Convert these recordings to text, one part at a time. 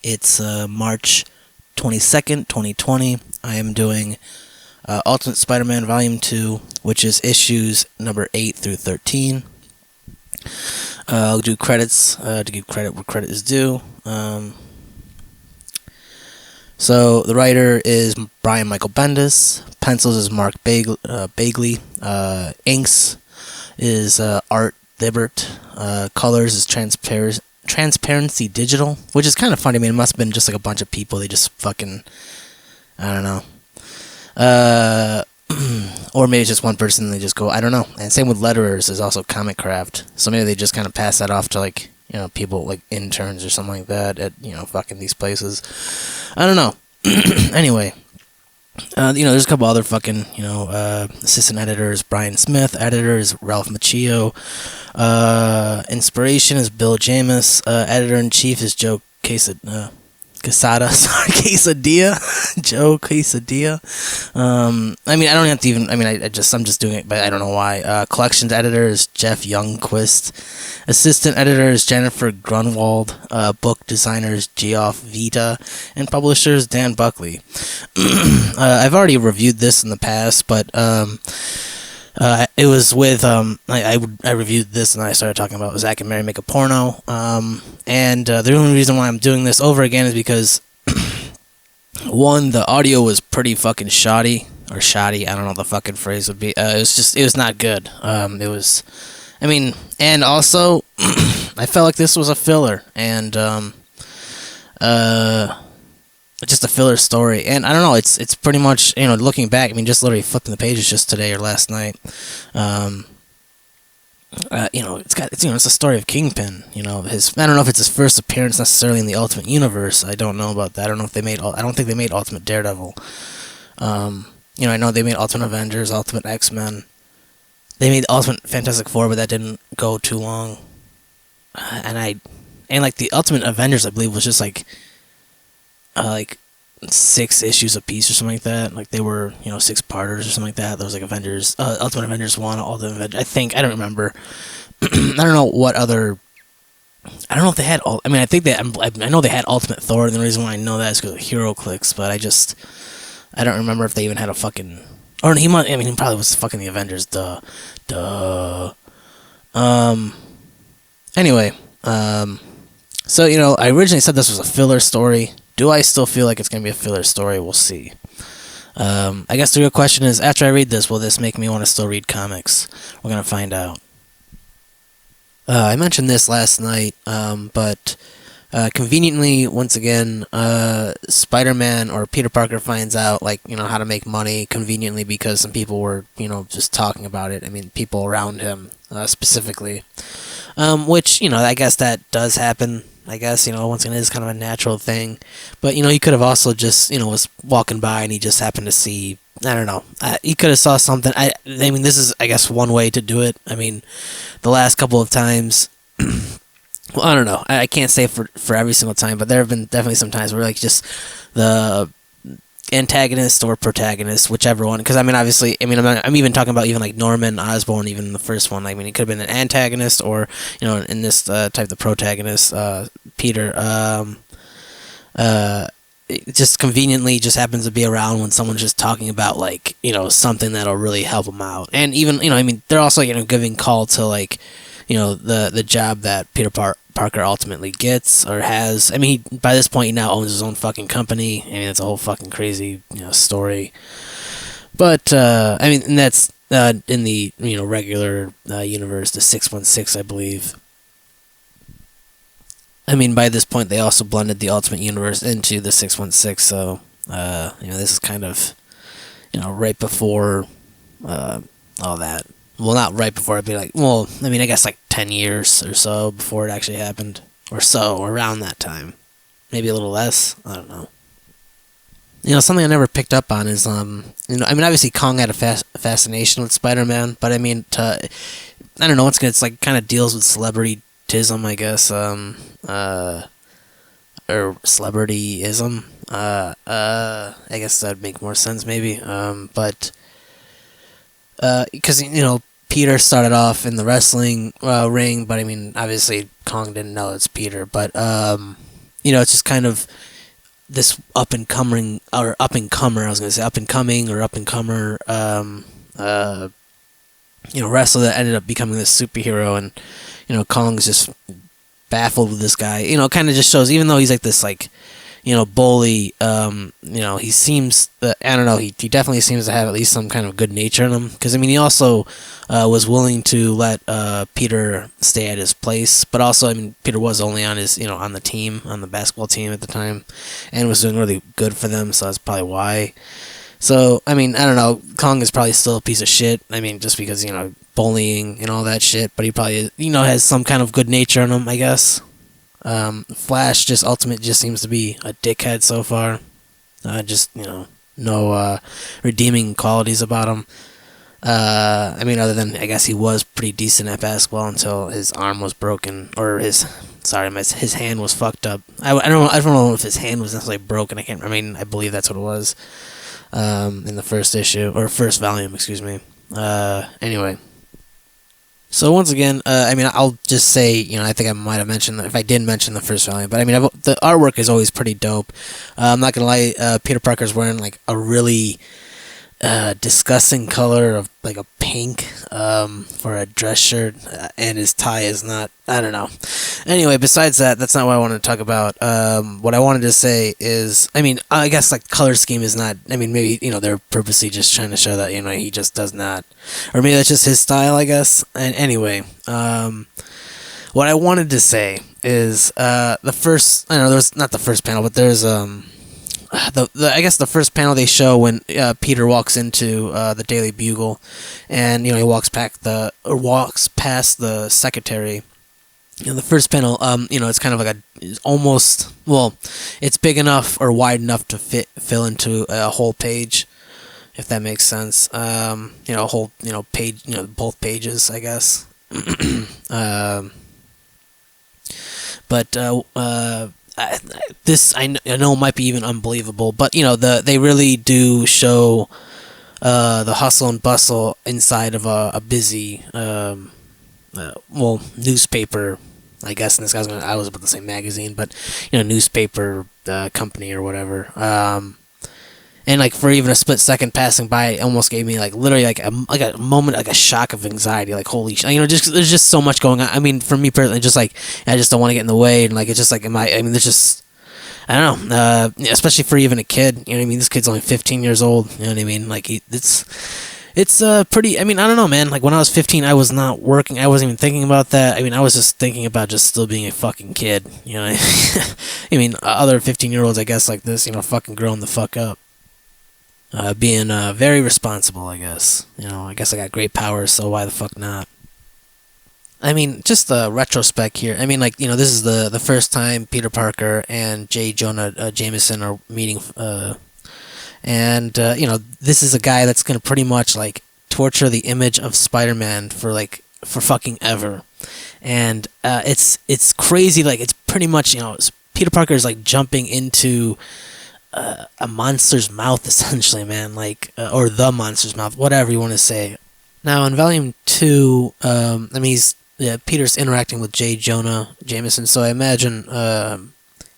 It's March 22nd, 2020. I am doing Ultimate Spider-Man Volume 2, which is issues number 8 through 13. I'll do credits to give credit where credit is due. So the writer is Brian Michael Bendis. Pencils is Mark Bagley. Inks is Art Thibert. Colors is Transparency Digital, which is kind of funny. I mean, it must have been just like a bunch of people. They just fucking, I don't know. Or maybe it's just one person and they just go, I don't know. And same with letterers is also Comic Craft. So maybe they just kind of pass that off to like, you know, people like interns or something like that at, you know, fucking these places. I don't know. Anyway, there's a couple other fucking, assistant editors, Brian Smith. Editor is Ralph Macchio. Inspiration is Bill Jamis. Editor-in-chief is Joe Quesada. Quesadilla. Joe Quesadilla. I mean, I don't have to even, I'm just doing it, but I don't know why. Collections editor is Jeff Youngquist. Assistant editor is Jennifer Grunwald. Book designer is Geoff Vita. And publisher is Dan Buckley. I've already reviewed this in the past, but, it was with I reviewed this and I started talking about Zack and Mary Make a Porno, and the only reason why I'm doing this over again is because one, the audio was pretty fucking shoddy, I don't know what the fucking phrase would be. It was not good. And also I felt like this was a filler, and just a filler story. And I don't know, it's pretty much, looking back, just literally flipping the pages just today or last night, it's a story of Kingpin. I don't know if it's his first appearance necessarily in the Ultimate Universe. I don't know about that. I don't think they made Ultimate Daredevil. I know they made Ultimate Avengers, Ultimate X-Men. They made Ultimate Fantastic Four, but that didn't go too long. And the Ultimate Avengers, I believe, was just like 6 issues a piece or something like that. Like they were, 6-parters or something like that. There was like Avengers, Ultimate Avengers 1, Ultimate Avengers, I don't remember. I don't know what other, I don't know if they had, I know they had Ultimate Thor, and the reason why I know that is because of HeroClix, but I don't remember if they even had a fucking, or he probably was fucking the Avengers, duh. Anyway, so, I originally said this was a filler story. Do I still feel like it's going to be a filler story? We'll see. I guess the real question is, after I read this, will this make me want to still read comics? We're going to find out. I mentioned this last night, but conveniently, once again, Spider-Man or Peter Parker finds out, how to make money conveniently because some people were, just talking about it. People around him, specifically. Which, I guess that does happen. I guess, once again, it is kind of a natural thing. But, he could have also just, was walking by and he just happened to see, I don't know. He could have saw something. This is, I guess, one way to do it. The last couple of times, well, I don't know. I can't say for every single time, but there have been definitely some times where, just the antagonist or protagonist, whichever one, because obviously, I'm even talking about even like Norman Osborn, even in the first one. It could have been an antagonist, or in this type, the protagonist, Peter. It just conveniently just happens to be around when someone's just talking about something that'll really help them out, and even they're also giving call to the job that Peter Parker ultimately gets or has. By this point, he now owns his own fucking company. It's a whole fucking crazy, story. But, and that's in the, regular universe, the 616, I believe. By this point, they also blended the Ultimate Universe into the 616, so, this is kind of, right before all that. Well, not right before, it'd be I guess 10 years or so before it actually happened. Or around that time. Maybe a little less, I don't know. Something I never picked up on is, obviously Kong had a fascination with Spider-Man, but I don't know, it's kind of deals with celebrityism, I guess, or celebrityism, I guess that'd make more sense, maybe, but, because, Peter started off in the wrestling ring, but obviously Kong didn't know it's Peter, but it's just kind of this up and coming or up and comer. I was gonna say up and coming or up and comer. Wrestler that ended up becoming this superhero, and Kong's just baffled with this guy. Kind of just shows, even though he's like this bully. He seems I don't know. He definitely seems to have at least some kind of good nature in him. Because he also was willing to let Peter stay at his place, but also Peter was only on his on the team, on the basketball team at the time, and was doing really good for them. So that's probably why. So, I don't know, Kong is probably still a piece of shit, just because, bullying and all that shit, but he probably, has some kind of good nature in him, I guess. Flash Ultimate just seems to be a dickhead so far. No redeeming qualities about him. Other than, I guess he was pretty decent at basketball until his arm was broken, or his hand was fucked up. I don't know if his hand was necessarily broken, I believe that's what it was. In the first issue, or first volume, excuse me. Anyway. So once again, I'll just say, I think I might have mentioned that if I didn't mention the first volume, but the artwork is always pretty dope. I'm not gonna lie, Peter Parker's wearing like a really disgusting color of like a pink for a dress shirt, and his tie is not, I don't know. Anyway, besides that, that's not what I wanted to talk about. What I wanted to say is, I guess like color scheme is not, maybe, they're purposely just trying to show that, he just does not, or maybe that's just his style, I guess. And anyway, what I wanted to say is, the first, I know there's not the first panel, but there's, I guess the first panel they show when Peter walks into the Daily Bugle, and he walks past the secretary. The first panel, it's kind of like it's big enough or wide enough to fill into a whole page, if that makes sense. Whole page, both pages, I guess. This I know might be even unbelievable, but they really do show the hustle and bustle inside of a busy newspaper. I guess in this guy's I was about to say magazine, but newspaper company or whatever. And like for even a split second passing by, it almost gave me like literally like a moment, like a shock of anxiety. Like holy shit, just there's just so much going on. For me personally, just like I just don't want to get in the way, and like it's just like there's just I don't know, especially for even a kid. This kid's only 15 years old. Like it's pretty. I don't know, man. Like when I was 15, I was not working. I wasn't even thinking about that. I was just thinking about just still being a fucking kid. Other 15-year-olds, I guess, like this, fucking growing the fuck up. Being very responsible, I guess. I guess I got great powers, so why the fuck not? Just the retrospect here. This is the first time Peter Parker and J. Jonah Jameson are meeting. This is a guy that's gonna pretty much like torture the image of Spider-Man for fucking ever. And it's crazy. Like it's pretty much Peter Parker is like jumping into a monster's mouth, essentially, man, or the monster's mouth, whatever you want to say. Now, in Volume 2, Peter's interacting with J. Jonah Jameson, so I imagine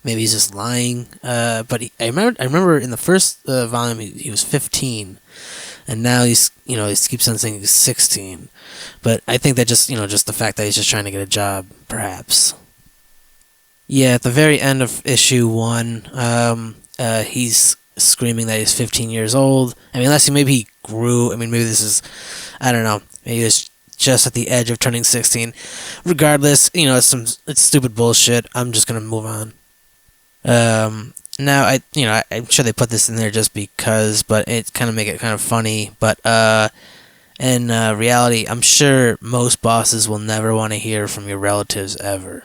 maybe he's just lying. But I remember in the first volume he was 15, and now he keeps on saying he's 16. But I think that just the fact that he's just trying to get a job, perhaps. Yeah, at the very end of issue 1, he's screaming that he's 15 years old. Unless maybe he grew. Maybe this is, I don't know. Maybe it's just at the edge of turning 16. Regardless, it's stupid bullshit. I'm just gonna move on. Now I'm sure they put this in there just because, but it kind of make it kind of funny. But in reality, I'm sure most bosses will never want to hear from your relatives ever.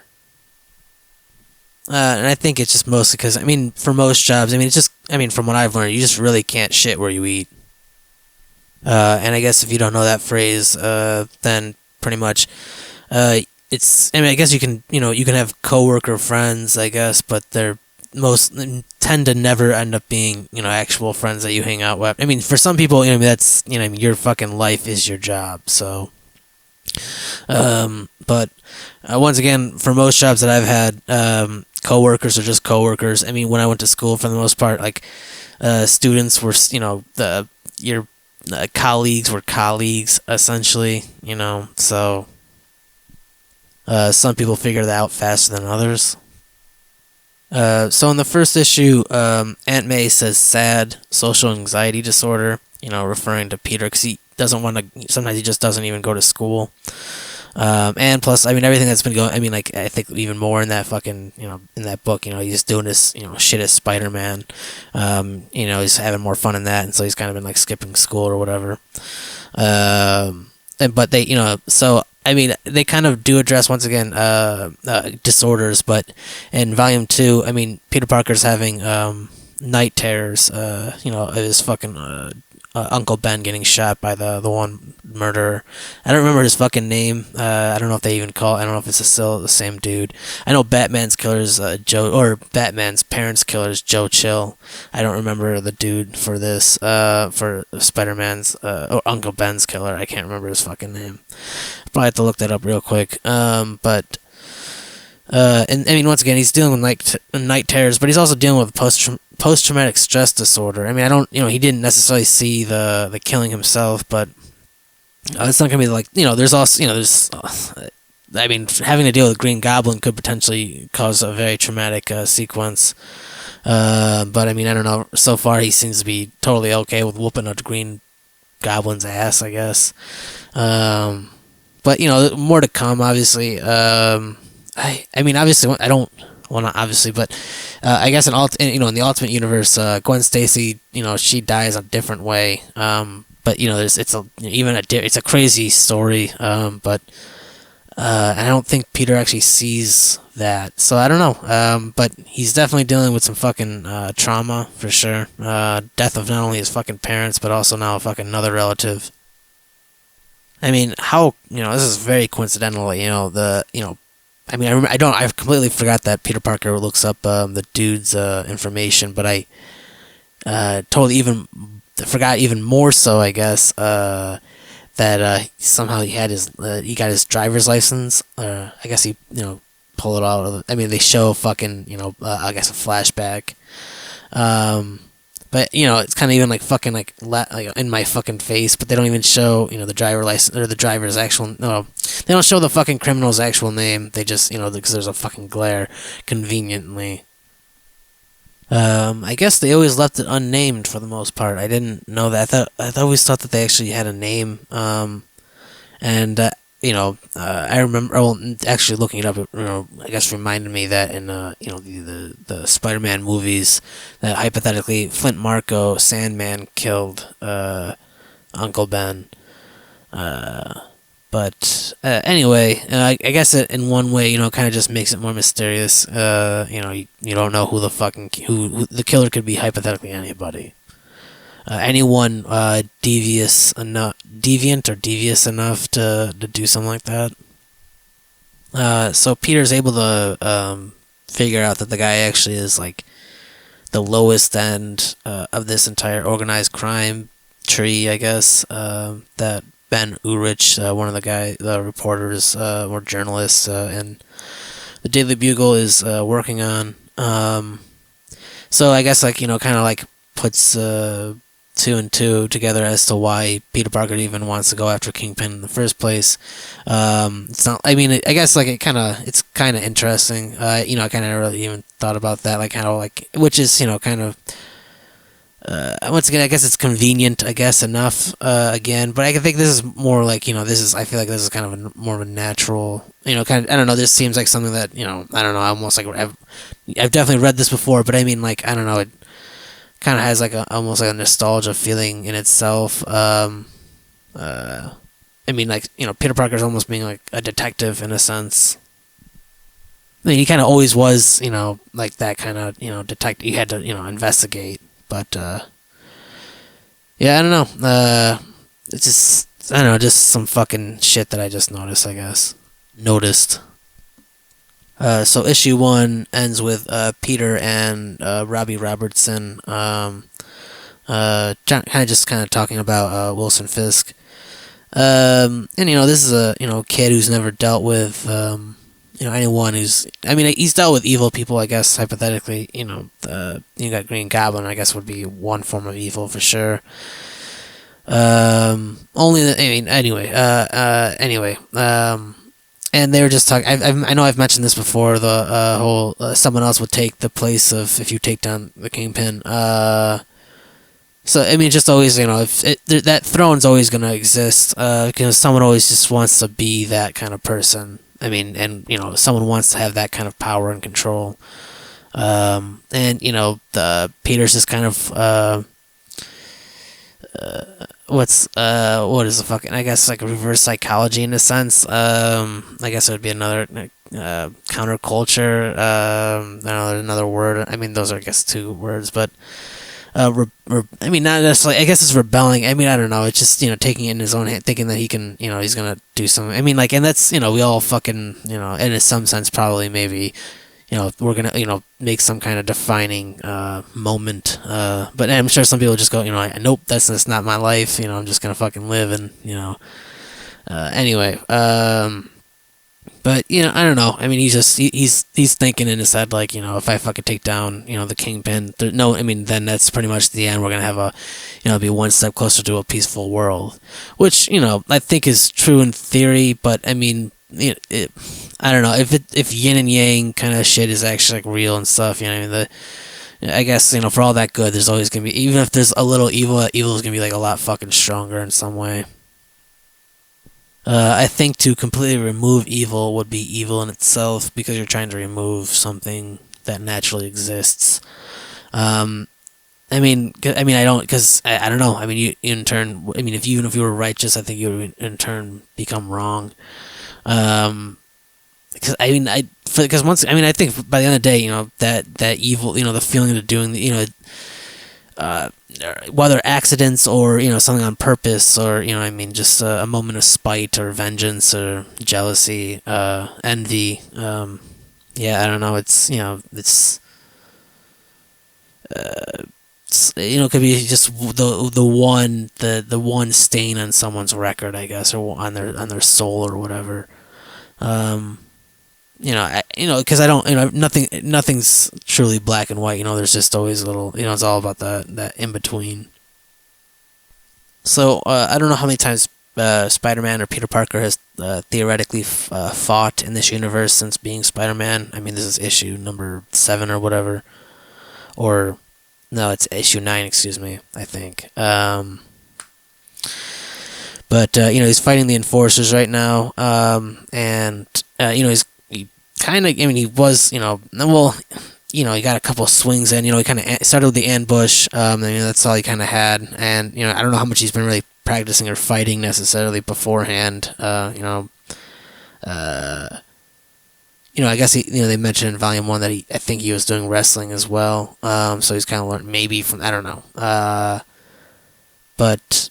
And I think it's just mostly because, for most jobs, it's just, from what I've learned, you just really can't shit where you eat. And I guess if you don't know that phrase, then pretty much, it's, I guess you can have coworker friends, I guess, but they're tend to never end up being, actual friends that you hang out with. For some people, that's, your fucking life is your job, so. But once again, for most jobs that I've had, coworkers are just coworkers. I mean, when I went to school, for the most part, like students were, your colleagues were colleagues essentially. So some people figure that out faster than others. So in the first issue, Aunt May says sad social anxiety disorder, referring to Peter because he doesn't want to, sometimes he just doesn't even go to school. And plus, I mean, everything that's been going, I mean, like, I think even more in that fucking, in that book, he's doing this, shit as Spider-Man. He's having more fun in that, and so he's kind of been, like, skipping school or whatever. But they, so, I mean, they kind of do address, once again, disorders, but in Volume 2, I mean, Peter Parker's having, night terrors, of his fucking, Uncle Ben getting shot by the one murderer. I don't remember his fucking name. I don't know if they even call. I don't know if it's still the same dude. I know Batman's killer's Joe, or Batman's parents' killer's Joe Chill. I don't remember the dude for this. For Spider-Man's or Uncle Ben's killer. I can't remember his fucking name. Probably have to look that up real quick. But. And I mean, once again, he's dealing with night terrors, but he's also dealing with post-traumatic stress disorder. I mean, I don't, he didn't necessarily see the killing himself, but it's not gonna be like, there's also, I mean, having to deal with Green Goblin could potentially cause a very traumatic sequence. But I mean, I don't know. So far, he seems to be totally okay with whooping a Green Goblin's ass, I guess. But more to come, obviously. I mean, obviously, I don't. Well, not obviously, but I guess in the Ultimate Universe, Gwen Stacy, she dies a different way. But it's a crazy story. But I don't think Peter actually sees that, so I don't know. But he's definitely dealing with some fucking trauma for sure. Death of not only his fucking parents, but also now a fucking another relative. I mean, how this is very coincidental. I mean, I completely forgot that Peter Parker looks up the dude's information, but I totally even forgot even more so, I guess, that somehow he got his driver's license. I guess he, pull it out. I mean, they show fucking, I guess a flashback. But it's kind of even like fucking like in my fucking face. But they don't even show the driver license or the driver's actual. No, they don't show the fucking criminal's actual name. They just because there's a fucking glare, conveniently. I guess they always left it unnamed for the most part. I didn't know that. I always thought that they actually had a name. And I remember. Well, actually looking it up, I guess reminded me that in the Spider-Man movies, that hypothetically Flint Marko, Sandman, killed Uncle Ben. But anyway, I guess it in one way, kind of just makes it more mysterious. You don't know who the killer could be. Hypothetically, anybody. Anyone deviant or devious enough to do something like that. So Peter's able to figure out that the guy actually is like the lowest end of this entire organized crime tree, I guess. That Ben Urich, one of the reporters or journalists in the Daily Bugle, is working on. So I guess kind of like puts 2 and 2 together as to why Peter Parker even wants to go after Kingpin in the first place. It's not. I mean, I guess it's kind of interesting. I kind of never really even thought about that. Which is kind of. Once again, I guess it's convenient. I guess enough. Again, but I think this is more like this is. I feel like this is kind of more of a natural. Kind of. I don't know. This seems like something that I don't know. Almost like I've definitely read this before, but I mean, I don't know. It kind of has almost like a nostalgia feeling in itself. I mean, Peter Parker's almost being like a detective in a sense. I mean, he kind of always was, like that kind of, detective. You had to, investigate. But yeah, I don't know. It's just I don't know, just some fucking shit that I just noticed. I guess noticed. So issue 1 ends with Peter and Robbie Robertson kind of talking about Wilson Fisk. And this is a kid who's never dealt with anyone who's. I mean, he's dealt with evil people, I guess hypothetically. You got Green Goblin, I guess would be one form of evil for sure. Anyway. And they were just talking. I know I've mentioned this before. The whole someone else would take the place of if you take down the Kingpin. So I mean, just always, if that throne's always gonna exist, because someone always just wants to be that kind of person. I mean, and someone wants to have that kind of power and control. And the Peter's just kind of what is the fucking, I guess, like reverse psychology in a sense. I guess it would be another counterculture. I don't know, another word. I mean, those are, I guess, two words, but I mean, not necessarily. I guess it's rebelling. I mean, I don't know. It's just taking it in his own hand, thinking that he can, he's gonna do something. I mean, like, and that's we all fucking and in some sense probably maybe we're gonna make some kind of defining moment. But I'm sure some people just go nope, that's not my life. I'm just gonna fucking live and anyway. But I don't know. I mean, he's thinking in his head like if I fucking take down the Kingpin, I mean then that's pretty much the end. We're gonna have be one step closer to a peaceful world, which I think is true in theory. But I mean, I don't know if yin and yang kind of shit is actually like real and stuff. I mean I guess for all that good, there's always gonna be, even if there's a little evil, evil is gonna be like a lot fucking stronger in some way. I think to completely remove evil would be evil in itself because you're trying to remove something that naturally exists. I mean, I don't, because I don't know. I mean, you in turn, I mean, even if you were righteous, I think you would in turn become wrong. Because once, I mean, I think by the end of the day, that evil, the feeling of doing whether accidents or something on purpose, or I mean just a moment of spite or vengeance or jealousy, envy. Yeah, I don't know. It could be just the one stain on someone's record, I guess, or on their soul or whatever. Because I don't, nothing's truly black and white. There's just always a little, it's all about that in between. So I don't know how many times Spider-Man or Peter Parker has theoretically fought in this universe since being Spider-Man. I mean, this is issue number 7 or whatever, or no, it's issue 9. Excuse me, I think. But he's fighting the Enforcers right now, and he kind of, I mean, he was, well, he got a couple of swings in. He kind of started with the ambush. That's all he kind of had, and I don't know how much he's been really practicing or fighting necessarily beforehand. I guess they mentioned in Volume 1 that I think he was doing wrestling as well. So he's kind of learned maybe from, I don't know. But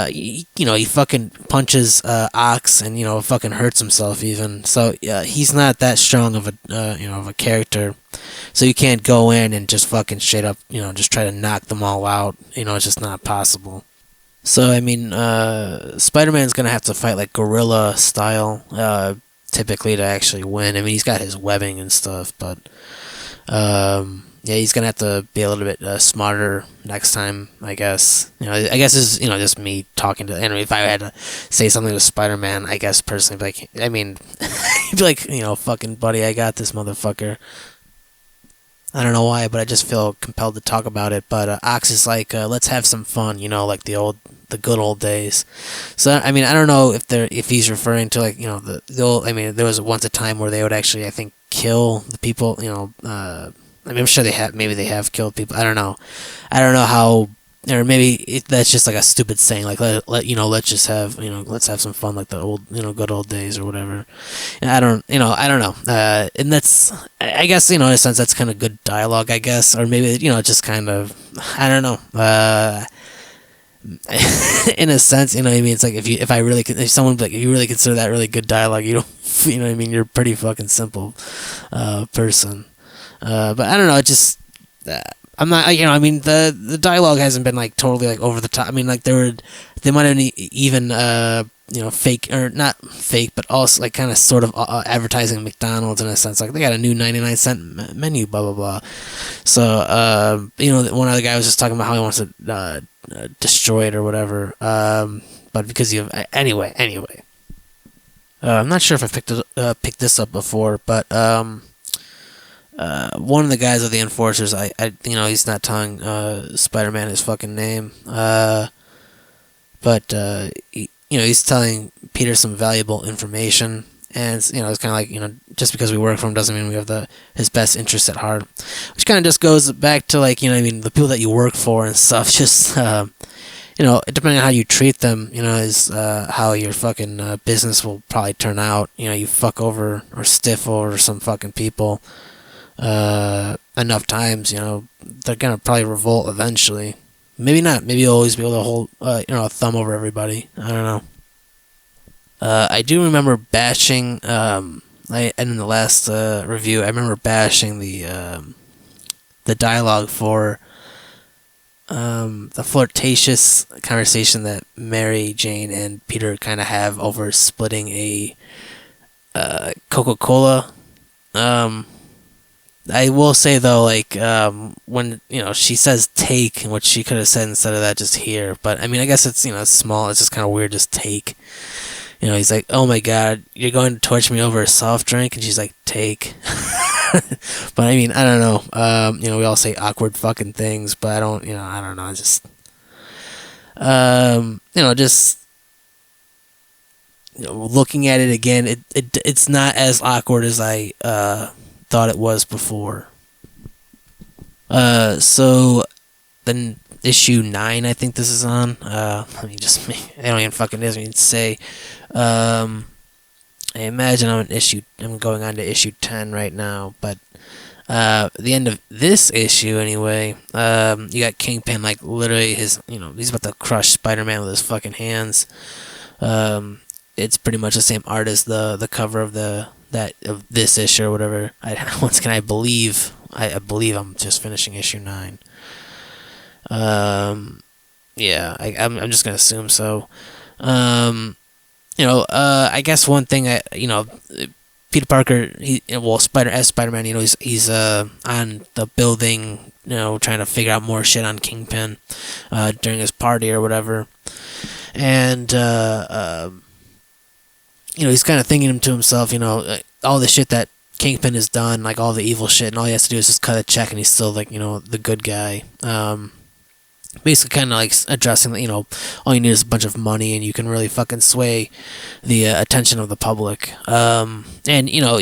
he fucking punches Ox and fucking hurts himself even. So he's not that strong of a character. So you can't go in and just fucking straight up just try to knock them all out. It's just not possible. So I mean, Spider-Man's gonna have to fight like guerrilla style, typically, to actually win. I mean, he's got his webbing and stuff, but yeah, he's gonna have to be a little bit smarter next time, I guess. I guess it's just me talking to. And if I had to say something to Spider-Man, I guess personally, like, I mean, he'd be like, fucking buddy, I got this motherfucker. I don't know why, but I just feel compelled to talk about it. But Ox is like, let's have some fun, like the good old days. So I mean, I don't know if he's referring to like the old. I mean, there was once a time where they would actually, I think, kill the people. I mean, I'm sure maybe they have killed people. I don't know how, or maybe that's just like a stupid saying, like let's just have let's have some fun like the old good old days or whatever. And I don't know. And that's, I guess in a sense that's kind of good dialogue, I guess, or maybe just kind of, I don't know. In a sense, what I mean, it's like if someone like, if you really consider that really good dialogue, you don't, what I mean, you're a pretty fucking simple person. But I don't know, it just I'm not, you know, I mean, the dialogue hasn't been like totally like over the top. I mean, like they might have even you know, fake or not fake, but also like kind of sort of advertising McDonald's in a sense. Like they got a new 99-cent menu, blah blah blah. So you know, one other guy was just talking about how he wants to destroy it or whatever. But because you have anyway. I'm not sure if I picked this up before, but one of the guys of the Enforcers, I you know, he's not telling Spider-Man his fucking name, but he, you know, he's telling Peter some valuable information, and it's, you know, it's kind of like, you know, just because we work for him doesn't mean we have his best interests at heart, which kind of just goes back to, like, you know, I mean, the people that you work for and stuff, just you know, depending on how you treat them, you know, is how your fucking business will probably turn out. You know, you fuck over or stiff over some fucking people enough times, you know, they're gonna probably revolt eventually. Maybe not. Maybe you'll always be able to hold, you know, a thumb over everybody. I don't know. I do remember bashing. And in the last review, I remember bashing the dialogue for the flirtatious conversation that Mary Jane and Peter kind of have over splitting a Coca-Cola. I will say though, like, when, you know, she says take, what she could have said instead of that, just here. But I mean, I guess it's, you know, it's small. It's just kind of weird, just take. You know, he's like, oh my god, you're going to torch me over a soft drink, and she's like, take. But I mean, I don't know. You know, we all say awkward fucking things, but I don't know. I just, you know, just, you know, looking at it again, it's not as awkward as I thought it was before. So then issue 9, I think this is on. Let me just, I don't even fucking say. I imagine I'm going on to issue 10 right now, but the end of this issue anyway, you got Kingpin, like, literally his, you know, he's about to crush Spider-Man with his fucking hands. It's pretty much the same art as the cover of of this issue or whatever. I believe I'm just finishing issue 9. Yeah, I'm just gonna assume so. You know, I guess one thing you know, Peter Parker, Spider-Man, you know, he's on the building, you know, trying to figure out more shit on Kingpin during his party or whatever, and you know, he's kind of thinking to himself, you know, all the shit that Kingpin has done, like all the evil shit, and all he has to do is just cut a check, and he's still, like, you know, the good guy. Basically, kind of like addressing that, you know, all you need is a bunch of money, and you can really fucking sway the attention of the public. And you know,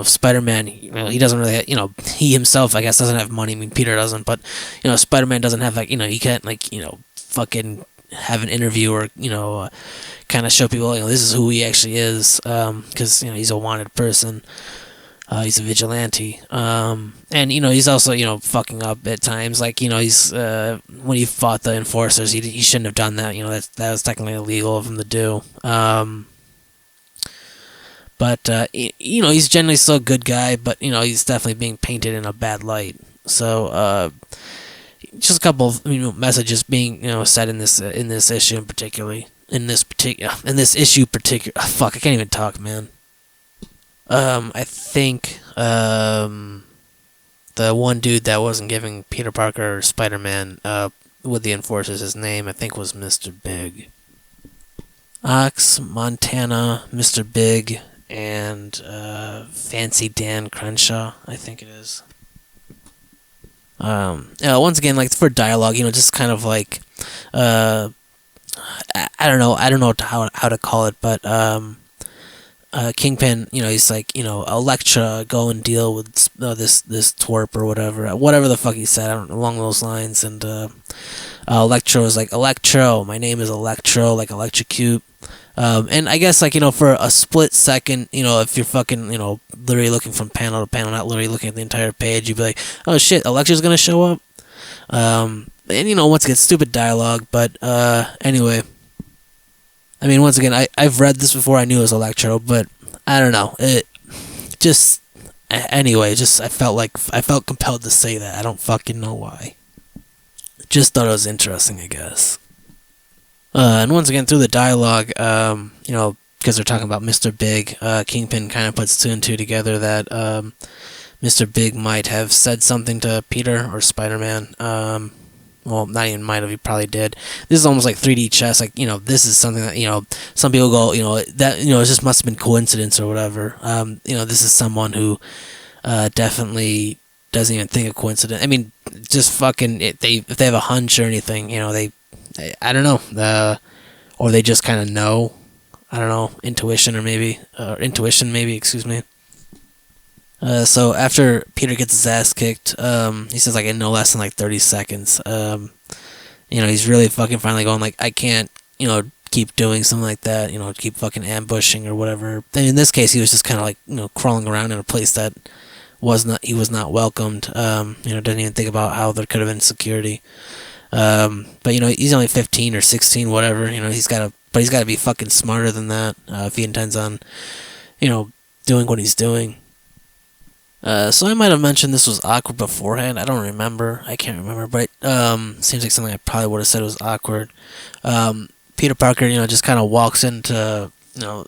Spider-Man, you know, he doesn't really, you know, he himself, I guess, doesn't have money. I mean, Peter doesn't, but you know, Spider-Man doesn't have, like, you know, he can't, like, you know, fucking have an interview or, you know, kind of show people, you know, this is who he actually is, because, you know, he's a wanted person. He's a vigilante, and you know, he's also, you know, fucking up at times. Like, you know, he's when he fought the Enforcers, he shouldn't have done that. You know, that was technically illegal of him to do. But you know, he's generally still a good guy, but you know, he's definitely being painted in a bad light. So just a couple of, you know, messages being, you know, said in this issue in particularly. Fuck, I can't even talk, man. I think the one dude that wasn't giving Peter Parker or Spider-Man with the Enforcers his name, I think, was Mr. Big. Ox, Montana, Mr. Big, and Fancy Dan Crenshaw, I think it is. Once again, like, for dialogue, you know, just kind of like, I don't know how to call it, but Kingpin, you know, he's like, you know, Elektra, go and deal with this twerp or whatever the fuck he said, I don't know, along those lines. And Electro was like, Electro, my name is Electro, like electrocute. And I guess, like, you know, for a split second, you know, if you're fucking, you know, literally looking from panel to panel, not literally looking at the entire page, you'd be like, oh shit, Electra's gonna show up. And you know, once again, stupid dialogue, but anyway. I mean, once again, I've read this before. I knew it was Electro, but I don't know. It just, Anyway, just I felt compelled to say that. I don't fucking know why. Just thought it was interesting, I guess. And once again, through the dialogue, because they're talking about Mr. Big, Kingpin kind of puts two and two together that Mr. Big might have said something to Peter or Spider-Man. Well, not even might have, he probably did. This is almost like 3D chess. Like, this is something that, some people go, that, it just must have been coincidence or whatever. This is someone who definitely doesn't even think of coincidence. I mean, just fucking, if they have a hunch or anything, I don't know. Or they just kind of know. I don't know, intuition maybe, excuse me. So after Peter gets his ass kicked, he says like in no less than like 30 seconds, he's really fucking finally going like, I can't, keep doing something like that, keep fucking ambushing or whatever. And in this case, he was just kind of like, crawling around in a place that he was not welcomed. Didn't even think about how there could have been security. But he's only 15 or 16, whatever. He's got to be fucking smarter than that if he intends on, doing what he's doing. So I might have mentioned this was awkward beforehand. I don't remember. I can't remember, but seems like something I probably would have said was awkward. Peter Parker, just kind of walks into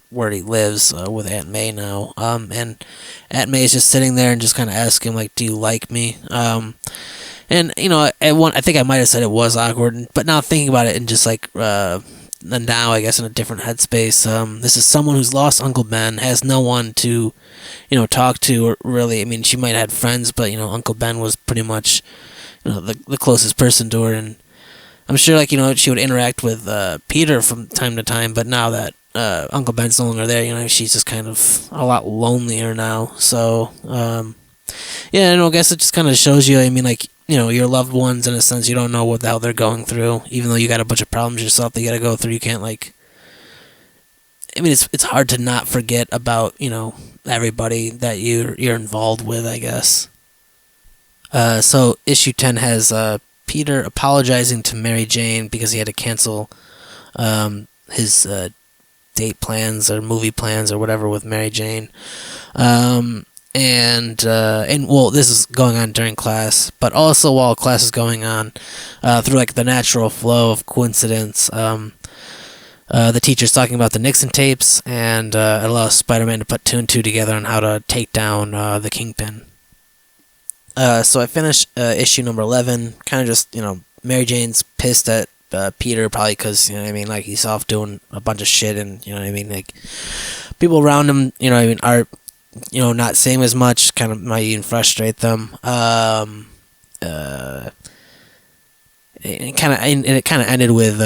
where he lives with Aunt May now, and Aunt May is just sitting there and just kind of asking him like, "Do you like me?" And I think I might have said it was awkward, but now thinking about it and just like now I guess in a different headspace, this is someone who's lost Uncle Ben, has no one to talk to, or really, I mean, she might have had friends, but Uncle Ben was pretty much the closest person to her, and I'm sure like she would interact with Peter from time to time, but now that Uncle Ben's no longer there, she's just kind of a lot lonelier now. So I guess it just kind of shows you, I mean, like, your loved ones, in a sense, you don't know what the hell they're going through, even though you got a bunch of problems yourself that you got to go through. You can't, like, I mean, it's hard to not forget about, everybody that you're involved with, I guess. So issue 10 has Peter apologizing to Mary Jane because he had to cancel his date plans or movie plans or whatever with Mary Jane. And this is going on during class, but also while class is going on, through like the natural flow of coincidence, the teacher's talking about the Nixon tapes, and it allows Spider-Man to put two and two together on how to take down the Kingpin. So I finished issue number 11, kind of just, Mary Jane's pissed at Peter, probably because, like, he's off doing a bunch of shit, and, like, people around him, are, not saying as much, kind of might even frustrate them. It kind of ended with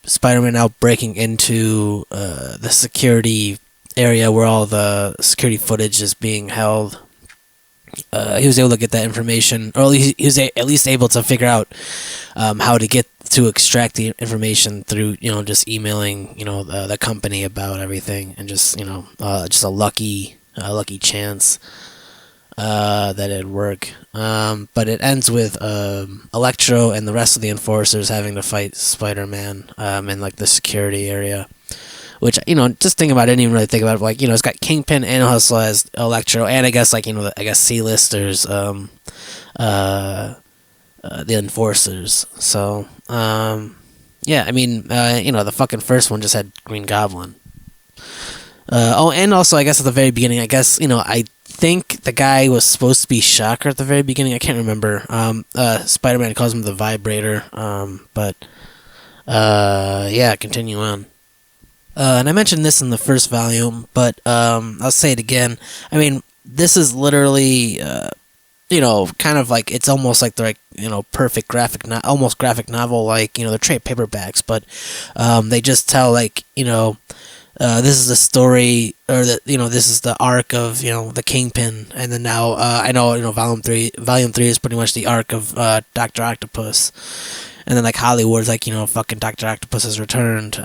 Spider-Man now breaking into the security area where all the security footage is being held. He was able to get that information, or he was at least able to figure out how to extract the information through, just emailing, the company about everything, and just, just a lucky chance that it'd work. But it ends with Electro and the rest of the Enforcers having to fight Spider-Man in like the security area. Which, just think about it, I didn't even really think about it. Like, it's got Kingpin and also has Electro, and I guess, like, C-listers, the Enforcers. So, I mean, the fucking first one just had Green Goblin. And also, I guess at the very beginning, I think the guy was supposed to be Shocker at the very beginning. I can't remember. Spider-Man calls him the Vibrator, continue on. And I mentioned this in the first volume, but I'll say it again. I mean, this is literally, kind of like, it's almost like they're like, perfect almost graphic novel, like, they're trade paperbacks, but they just tell, like, this is the story, or this is the arc of, the Kingpin, and then now, I know, volume 3 is pretty much the arc of Dr. Octopus, and then, like, Hollywood's like, fucking Dr. Octopus has returned,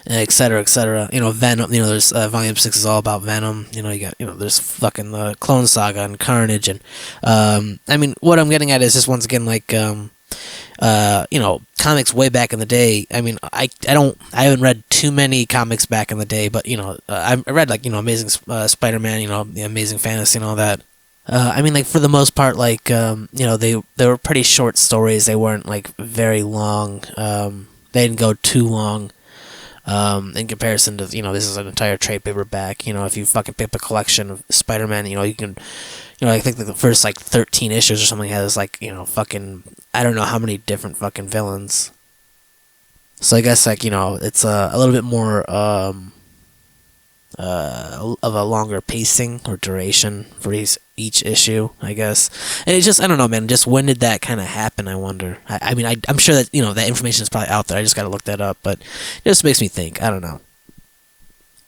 et cetera, et cetera. Venom, there's volume 6 is all about Venom. You got, there's fucking the Clone Saga and Carnage, and I mean, what I'm getting at is just, once again, like, comics way back in the day. I mean, I haven't read too many comics back in the day, but I read like Amazing Spider-Man, the Amazing Fantasy and all that. I mean, like for the most part, like they were pretty short stories. They weren't like very long. They didn't go too long. In comparison to this is an entire trade paperback. If you fucking pick up a collection of Spider-Man, you can. I think the first like 13 issues or something has like fucking I don't know how many different fucking villains. So I guess like it's a little bit more of a longer pacing or duration for each issue, I guess. And it's just I don't know, man. Just when did that kind of happen? I wonder. I mean, I'm sure that that information is probably out there. I just got to look that up, but it just makes me think. I don't know.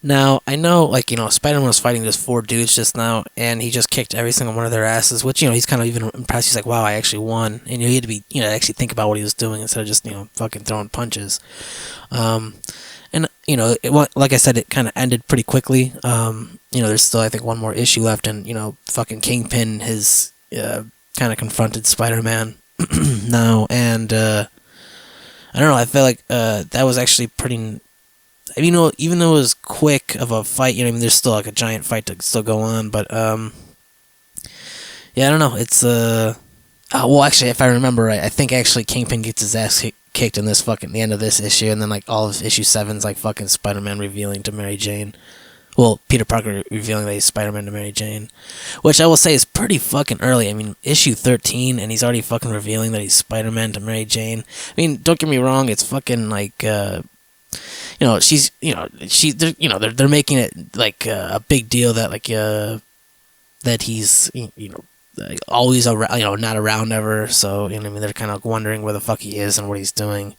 Now, I know, like, Spider-Man was fighting those 4 dudes just now, and he just kicked every single one of their asses, which, he's kind of even impressed. He's like, wow, I actually won. And he had to be, actually think about what he was doing instead of just, fucking throwing punches. And, like I said, it kind of ended pretty quickly. There's still, I think, one more issue left, and, fucking Kingpin has kind of confronted Spider-Man now, and, I don't know, I feel like that was actually pretty... even though it was quick of a fight, there's still like a giant fight to still go on, but yeah, I don't know. It's well, actually, if I remember right, I think actually Kingpin gets his ass kicked in this fucking the end of this issue, and then like all of issue 7's like fucking Spider-Man revealing to Mary Jane. Well, Peter Parker revealing that he's Spider-Man to Mary Jane, which I will say is pretty fucking early. I mean, issue 13, and he's already fucking revealing that he's Spider-Man to Mary Jane. I mean, don't get me wrong, it's fucking like. They're making it like a big deal that like that he's like, always around, not around ever. So they're kind of wondering where the fuck he is and what he's doing.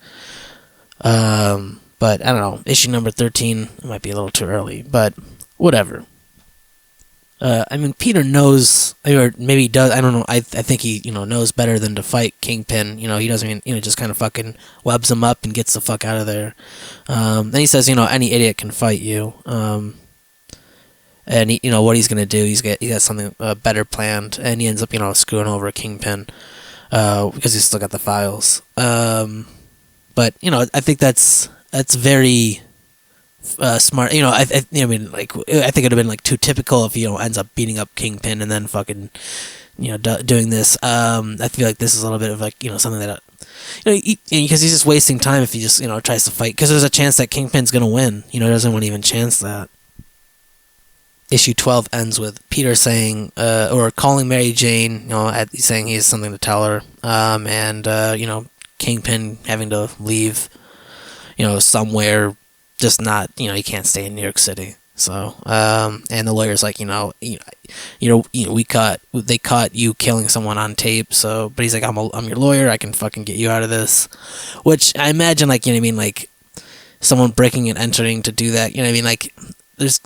But I don't know. Issue number 13 might be a little too early, but whatever. I mean, Peter knows, or maybe he does. I don't know. I think he, knows better than to fight Kingpin. He doesn't even, just kind of fucking webs him up and gets the fuck out of there. Then he says, any idiot can fight you. And he, what he's gonna do, he got something better planned, and he ends up, screwing over Kingpin, because he's still got the files. But I think that's very. Smart, I mean, like, I think it'd have been like too typical if ends up beating up Kingpin and then fucking, doing this. I feel like this is a little bit of like something that, because he's just wasting time if he just tries to fight, because there's a chance that Kingpin's gonna win. He doesn't want to even chance that. Issue 12 ends with Peter saying, or calling Mary Jane, saying he has something to tell her, and Kingpin having to leave, somewhere. Just not, he can't stay in New York City. So, and the lawyer's like, they caught you killing someone on tape. So, but he's like, I'm your lawyer. I can fucking get you out of this. Which I imagine, like, like someone breaking and entering to do that. Like, there's,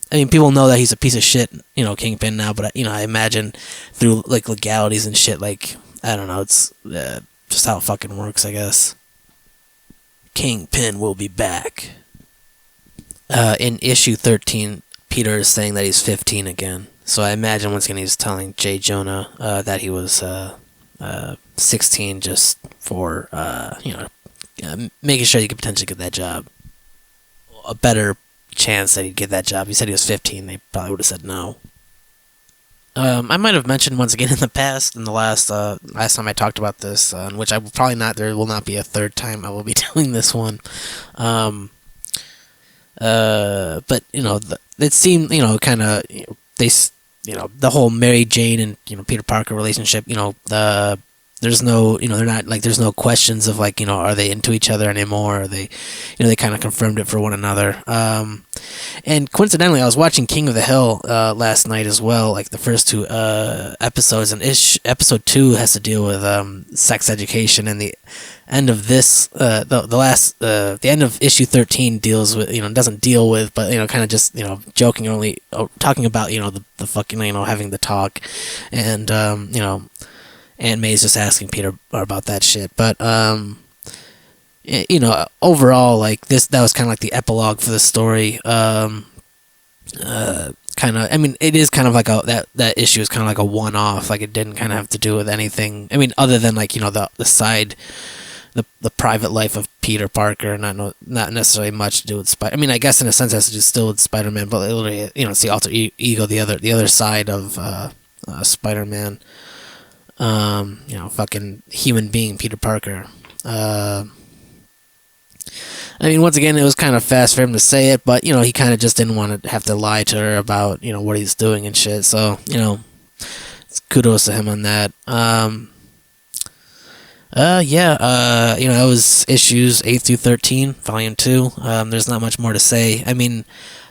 people know that he's a piece of shit, Kingpin now. But I imagine through like legalities and shit, like, I don't know. It's just how it fucking works, I guess. Kingpin will be back. In issue 13, Peter is saying that he's 15 again. So I imagine once again he's telling J. Jonah that he was 16 just for making sure he could potentially get that job. A better chance that he'd get that job. He said he was 15. They probably would have said no. I might have mentioned once again in the past, in the last time I talked about this, which I will probably not. There will not be a third time I will be doing this one. But it seemed kind of they the whole Mary Jane and Peter Parker relationship. There's no, they're not like, there's no questions of like, are they into each other anymore? Are they, they kind of confirmed it for one another. And coincidentally, I was watching King of the Hill last night as well, like the first 2 episodes, and episode 2 has to deal with sex education, and the end of this, the end of issue 13 deals with, doesn't deal with, but kind of just joking, only talking about the fucking having the talk, and Aunt May's just asking Peter about that shit. But, overall, like, that was kind of like the epilogue for the story. kind of, I mean, it is kind of like that issue is kind of like a one-off. Like, it didn't kind of have to do with anything. I mean, other than like, the side, the private life of Peter Parker, not necessarily much to do with Spider. I mean, I guess in a sense it has to do still with Spider-Man, but literally, it's the alter ego, the other side of Spider-Man. Fucking human being Peter Parker. I mean, once again, it was kind of fast for him to say it, but, he kind of just didn't want to have to lie to her about, what he's doing and shit. So, kudos to him on that. It was issues 8 through 13, volume 2. There's not much more to say. I mean,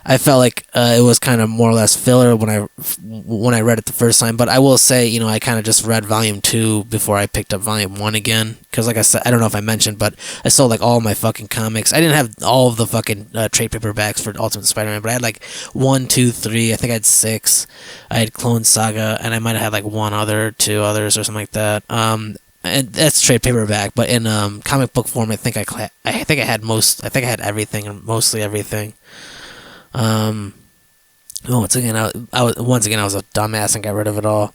I felt like it was kind of more or less filler when I read it the first time, but I will say, I kind of just read volume 2 before I picked up volume 1 again, because like I said, I don't know if I mentioned, but I sold like all my fucking comics. I didn't have all of the fucking trade paperbacks for Ultimate Spider-Man, but I had like 1, 2, 3, I think I had 6. I had Clone Saga, and I might have had like one other, 2 others or something like that. And that's trade paperback, but in comic book form, I think I had everything, and mostly everything. Once again, I was a dumbass and got rid of it all.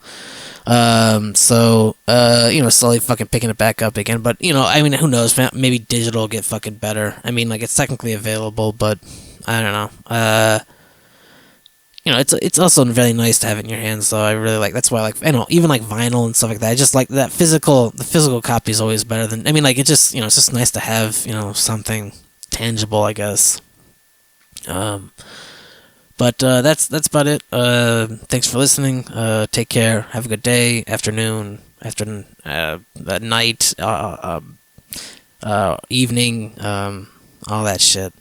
Slowly fucking picking it back up again. But, I mean, who knows? Maybe digital will get fucking better. I mean, like, it's technically available, but I don't know. It's also really nice to have it in your hands, though. I really like. That's why, like, even like vinyl and stuff like that. I just like that the physical copy is always better than. I mean, like, it just, it's just nice to have, something tangible, I guess. But that's about it. Thanks for listening. Take care. Have a good day, afternoon, night, evening, all that shit.